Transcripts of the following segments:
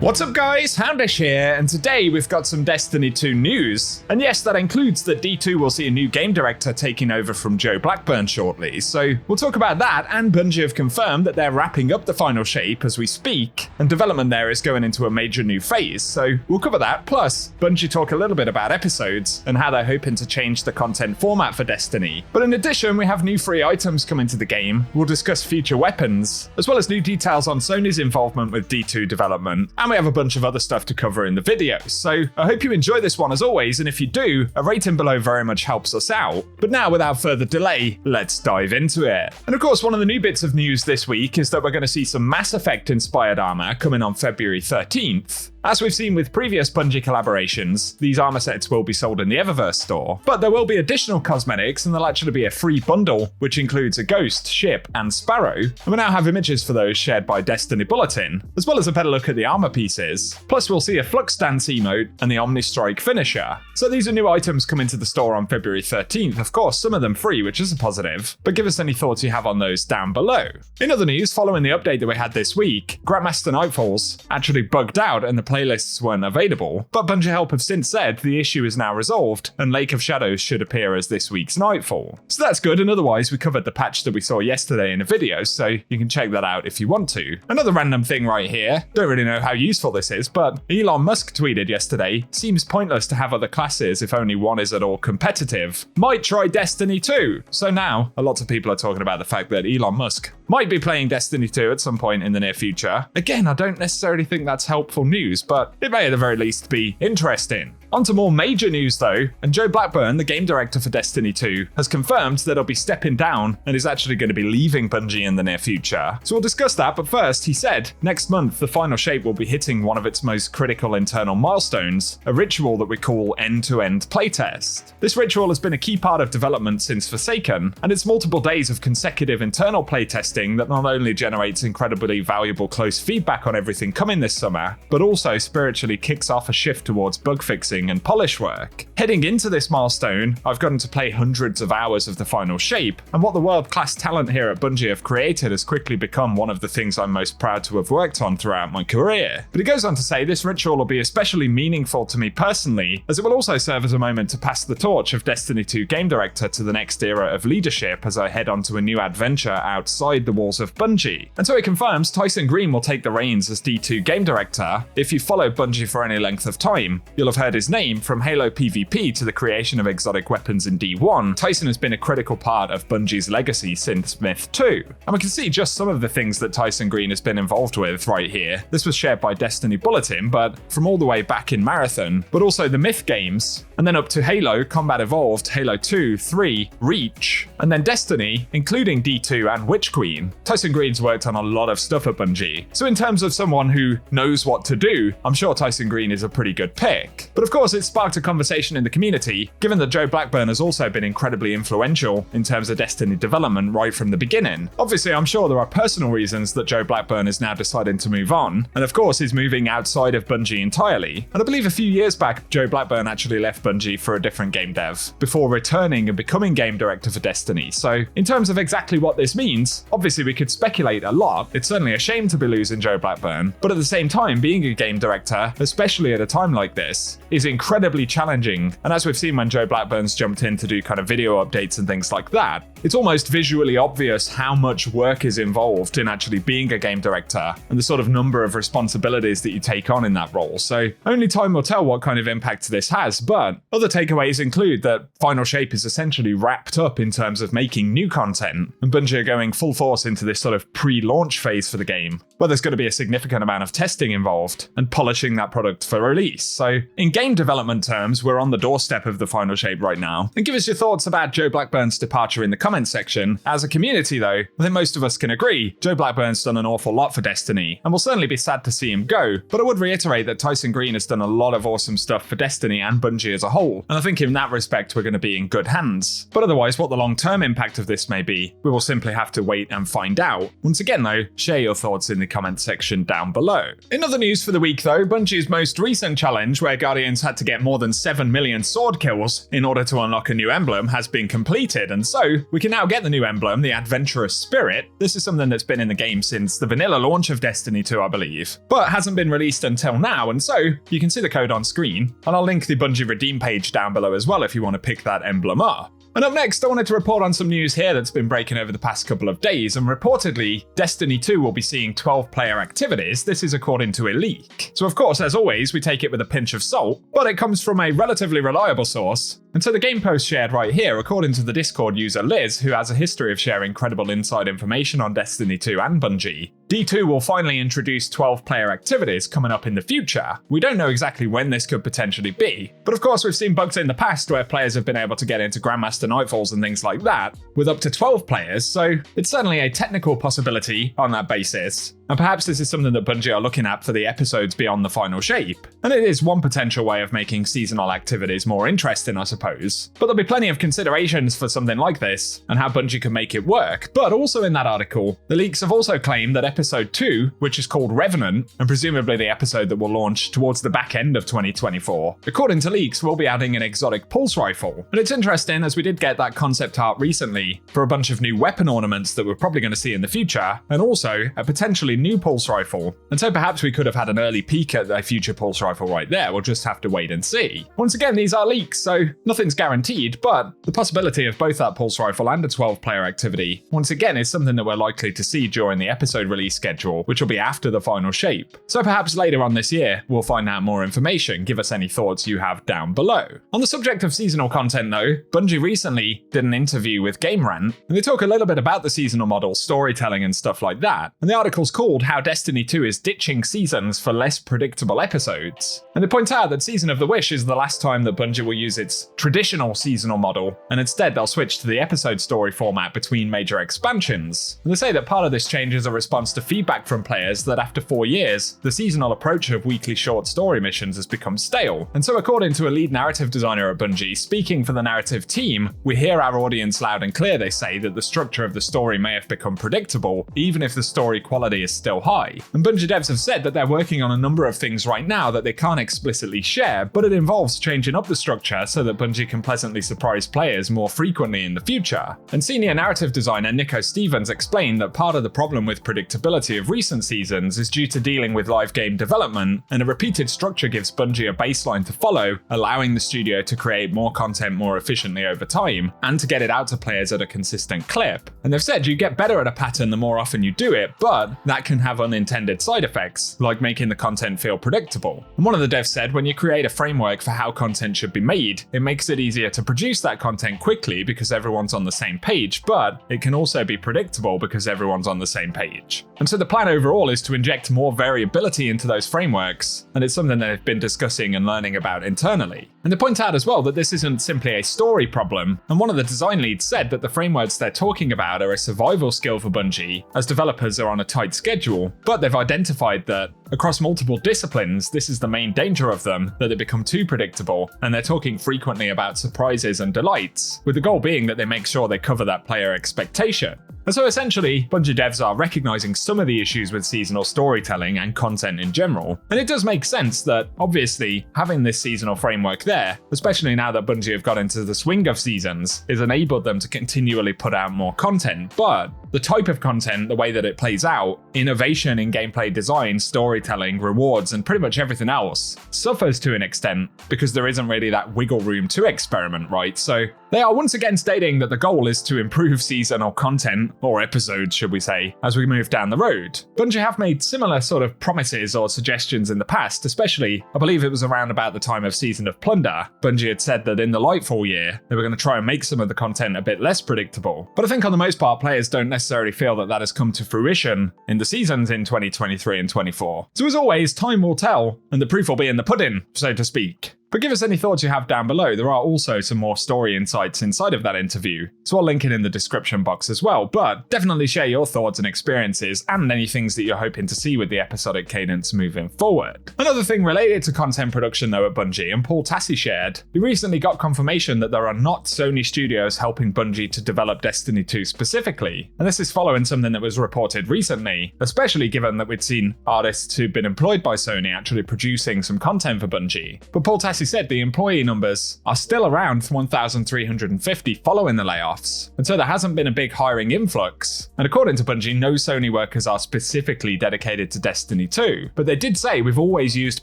What's up guys, Houndish here, and today we've got some Destiny 2 news. And yes, that includes that D2 will see a new game director taking over from Joe Blackburn shortly, so we'll talk about that, and Bungie have confirmed that they're wrapping up the final shape as we speak, and development there is going into a major new phase, so we'll cover that, plus Bungie talk a little bit about episodes, and how they're hoping to change the content format for Destiny. But in addition, we have new free items coming to the game, we'll discuss future weapons, as well as new details on Sony's involvement with D2 development, and we have a bunch of other stuff to cover in the video. So I hope you enjoy this one as always, and if you do, a rating below very much helps us out. But now without further delay, let's dive into it. And of course, one of the new bits of news this week is that we're going to see some Mass Effect inspired armor coming on February 13th. As we've seen with previous Bungie collaborations, these armor sets will be sold in the Eververse store, but there will be additional cosmetics and there'll actually be a free bundle, which includes a Ghost, Ship, and Sparrow, and we now have images for those shared by Destiny Bulletin, as well as a better look at the armor pieces. Plus we'll see a Flux Dance emote and the Omni Strike finisher. So these are new items coming to the store on February 13th, of course some of them free, which is a positive, but give us any thoughts you have on those down below. In other news, following the update that we had this week, Grandmaster Nightfalls actually bugged out and the playlists weren't available, but Bungie Help have since said the issue is now resolved and Lake of Shadows should appear as this week's Nightfall. So that's good, and otherwise we covered the patch that we saw yesterday in a video, so you can check that out if you want to. Another random thing right here, don't really know how useful this is, but Elon Musk tweeted yesterday, seems pointless to have other classes if only one is at all competitive. Might try Destiny 2. So now, a lot of people are talking about the fact that Elon Musk might be playing Destiny 2 at some point in the near future. Again, I don't necessarily think that's helpful news, but it may at the very least be interesting. On to more major news though, and Joe Blackburn, the game director for Destiny 2, has confirmed that he'll be stepping down and is actually going to be leaving Bungie in the near future. So we'll discuss that, but first, he said, next month the final shape will be hitting one of its most critical internal milestones, a ritual that we call end-to-end playtest. This ritual has been a key part of development since Forsaken, and it's multiple days of consecutive internal playtesting that not only generates incredibly valuable close feedback on everything coming this summer, but also spiritually kicks off a shift towards bug fixing and polish work. Heading into this milestone, I've gotten to play hundreds of hours of the final shape, and what the world-class talent here at Bungie have created has quickly become one of the things I'm most proud to have worked on throughout my career. But he goes on to say this ritual will be especially meaningful to me personally, as it will also serve as a moment to pass the torch of Destiny 2 game director to the next era of leadership as I head on to a new adventure outside the walls of Bungie. And so he confirms Tyson Green will take the reins as D2 game director. If you followed Bungie for any length of time, you'll have heard his name. From Halo PvP to the creation of exotic weapons in D1, Tyson has been a critical part of Bungie's legacy since Myth 2. And we can see just some of the things that Tyson Green has been involved with right here. This was shared by Destiny Bulletin, but from all the way back in Marathon, but also the Myth games, and then up to Halo, Combat Evolved, Halo 2, 3, Reach, and then Destiny, including D2 and Witch Queen. Tyson Green's worked on a lot of stuff at Bungie. So in terms of someone who knows what to do, I'm sure Tyson Green is a pretty good pick. But of course, it sparked a conversation in the community, given that Joe Blackburn has also been incredibly influential in terms of Destiny development right from the beginning. Obviously, I'm sure there are personal reasons that Joe Blackburn is now deciding to move on, and of course is moving outside of Bungie entirely. And I believe a few years back, Joe Blackburn actually left Bungie for a different game dev, before returning and becoming game director for Destiny. So in terms of exactly what this means, obviously we could speculate a lot. It's certainly a shame to be losing Joe Blackburn, but at the same time, being a game director, especially at a time like this, is incredibly challenging. And as we've seen when Joe Blackburn's jumped in to do kind of video updates and things like that, it's almost visually obvious how much work is involved in actually being a game director and the sort of number of responsibilities that you take on in that role. So only time will tell what kind of impact this has, but other takeaways include that Final Shape is essentially wrapped up in terms of making new content, and Bungie are going full force into this sort of pre-launch phase for the game, where there's going to be a significant amount of testing involved and polishing that product for release. So in game development terms, we're on the doorstep of the Final Shape right now. And give us your thoughts about Joe Blackburn's departure in the comments section. As a community though, I think most of us can agree, Joe Blackburn's done an awful lot for Destiny, and we'll certainly be sad to see him go, but I would reiterate that Tyson Green has done a lot of awesome stuff for Destiny and Bungie as a whole, and I think in that respect we're going to be in good hands. But otherwise, what the long-term impact of this may be, we will simply have to wait and find out. Once again though, share your thoughts in the comments section down below. In other news for the week though, Bungie's most recent challenge, where Guardians had to get more than 7 million sword kills in order to unlock a new emblem has been completed, and so we can now get the new emblem, the Adventurous Spirit. This is something that's been in the game since the vanilla launch of Destiny 2, I believe, but hasn't been released until now, and so you can see the code on screen, and I'll link the Bungie Redeem page down below as well if you want to pick that emblem up. And up next, I wanted to report on some news here that's been breaking over the past couple of days, and reportedly, Destiny 2 will be seeing 12-player activities. This is according to a leak. So of course, as always, we take it with a pinch of salt, but it comes from a relatively reliable source. And so the game post shared right here, according to the Discord user Liz, who has a history of sharing credible inside information on Destiny 2 and Bungie, D2 will finally introduce 12-player activities coming up in the future. We don't know exactly when this could potentially be, but of course we've seen bugs in the past where players have been able to get into Grandmaster Nightfalls and things like that with up to 12 players, so it's certainly a technical possibility on that basis. And perhaps this is something that Bungie are looking at for the episodes beyond the final shape. And it is one potential way of making seasonal activities more interesting, I suppose. But there'll be plenty of considerations for something like this, and how Bungie can make it work. But also in that article, the leaks have also claimed that episode 2, which is called Revenant, and presumably the episode that will launch towards the back end of 2024, according to leaks, will be adding an exotic pulse rifle. And it's interesting, as we did get that concept art recently for a bunch of new weapon ornaments that we're probably going to see in the future, and also a potentially new pulse rifle. And so perhaps we could have had an early peek at a future pulse rifle right there. We'll just have to wait and see. Once again, these are leaks, so nothing's guaranteed, but the possibility of both that pulse rifle and a 12-player activity, once again, is something that we're likely to see during the episode release schedule, which will be after the final shape. So perhaps later on this year, we'll find out more information. Give us any thoughts you have down below. On the subject of seasonal content though, Bungie recently did an interview with Game Rant, and they talk a little bit about the seasonal model, storytelling and stuff like that. And the article's called How Destiny 2 is Ditching Seasons for Less Predictable Episodes. And they point out that Season of the Wish is the last time that Bungie will use its traditional seasonal model, and instead they'll switch to the episode story format between major expansions. And they say that part of this change is a response to feedback from players that after 4 years, the seasonal approach of weekly short story missions has become stale. And so according to a lead narrative designer at Bungie, speaking for the narrative team, we hear our audience loud and clear. They say that the structure of the story may have become predictable, even if the story quality is still high. And Bungie devs have said that they're working on a number of things right now that they can't explicitly share, but it involves changing up the structure so that Bungie can pleasantly surprise players more frequently in the future. And senior narrative designer Nico Stevens explained that part of the problem with predictability of recent seasons is due to dealing with live game development, and a repeated structure gives Bungie a baseline to follow, allowing the studio to create more content more efficiently over time, and to get it out to players at a consistent clip. And they've said you get better at a pattern the more often you do it, but that can have unintended side effects, like making the content feel predictable. And one of the devs said when you create a framework for how content should be made, it makes it easier to produce that content quickly because everyone's on the same page, but it can also be predictable because everyone's on the same page. And so the plan overall is to inject more variability into those frameworks, and it's something that they've been discussing and learning about internally. And they point out as well that this isn't simply a story problem, and one of the design leads said that the frameworks they're talking about are a survival skill for Bungie, as developers are on a tight schedule, but they've identified that across multiple disciplines, this is the main danger of them, that they become too predictable, and they're talking frequently about surprises and delights, with the goal being that they make sure they cover that player expectation. And so essentially, Bungie devs are recognizing some of the issues with seasonal storytelling and content in general. And it does make sense that, obviously, having this seasonal framework there, especially now that Bungie have got into the swing of seasons, has enabled them to continually put out more content. But the type of content, the way that it plays out, innovation in gameplay design, storytelling, rewards, and pretty much everything else suffers to an extent because there isn't really that wiggle room to experiment, right? So they are once again stating that the goal is to improve seasonal content, or episodes should we say, as we move down the road. Bungie have made similar sort of promises or suggestions in the past, especially, I believe it was around about the time of Season of Plunder. Bungie had said that in the Lightfall year, they were going to try and make some of the content a bit less predictable. But I think on the most part, players don't necessarily feel that that has come to fruition in the seasons in 2023 and 24. So as always, time will tell, and the proof will be in the pudding, so to speak. But give us any thoughts you have down below. There are also some more story insights inside of that interview, so I'll link it in the description box as well. But definitely share your thoughts and experiences and any things that you're hoping to see with the episodic cadence moving forward. Another thing related to content production though at Bungie, and Paul Tassi shared, he recently got confirmation that there are not Sony studios helping Bungie to develop Destiny 2 specifically. And this is following something that was reported recently, especially given that we'd seen artists who've been employed by Sony actually producing some content for Bungie. But Paul Tassi he said the employee numbers are still around 1,350 following the layoffs, and so there hasn't been a big hiring influx. And according to Bungie, no Sony workers are specifically dedicated to Destiny 2, but they did say we've always used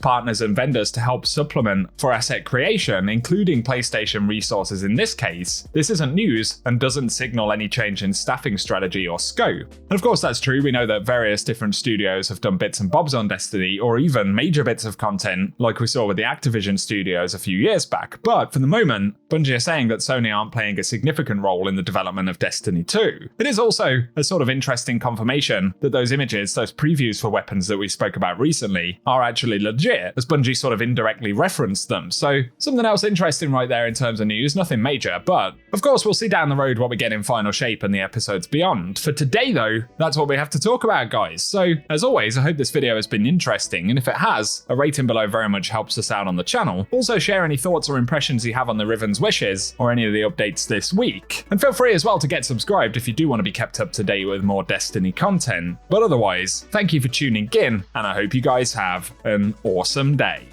partners and vendors to help supplement for asset creation, including PlayStation resources in this case. This isn't news and doesn't signal any change in staffing strategy or scope. And of course that's true, we know that various different studios have done bits and bobs on Destiny, or even major bits of content like we saw with the Activision studios a few years back, but for the moment, Bungie are saying that Sony aren't playing a significant role in the development of Destiny 2. It is also a sort of interesting confirmation that those images, those previews for weapons that we spoke about recently, are actually legit, as Bungie sort of indirectly referenced them. So something else interesting right there in terms of news, nothing major, but of course we'll see down the road what we get in Final Shape and the episodes beyond. For today though, that's what we have to talk about, guys. So as always, I hope this video has been interesting, and if it has, a rating below very much helps us out on the channel. Also share any thoughts or impressions you have on the Riven's wishes or any of the updates this week. And feel free as well to get subscribed if you do want to be kept up to date with more Destiny content. But otherwise, thank you for tuning in, and I hope you guys have an awesome day.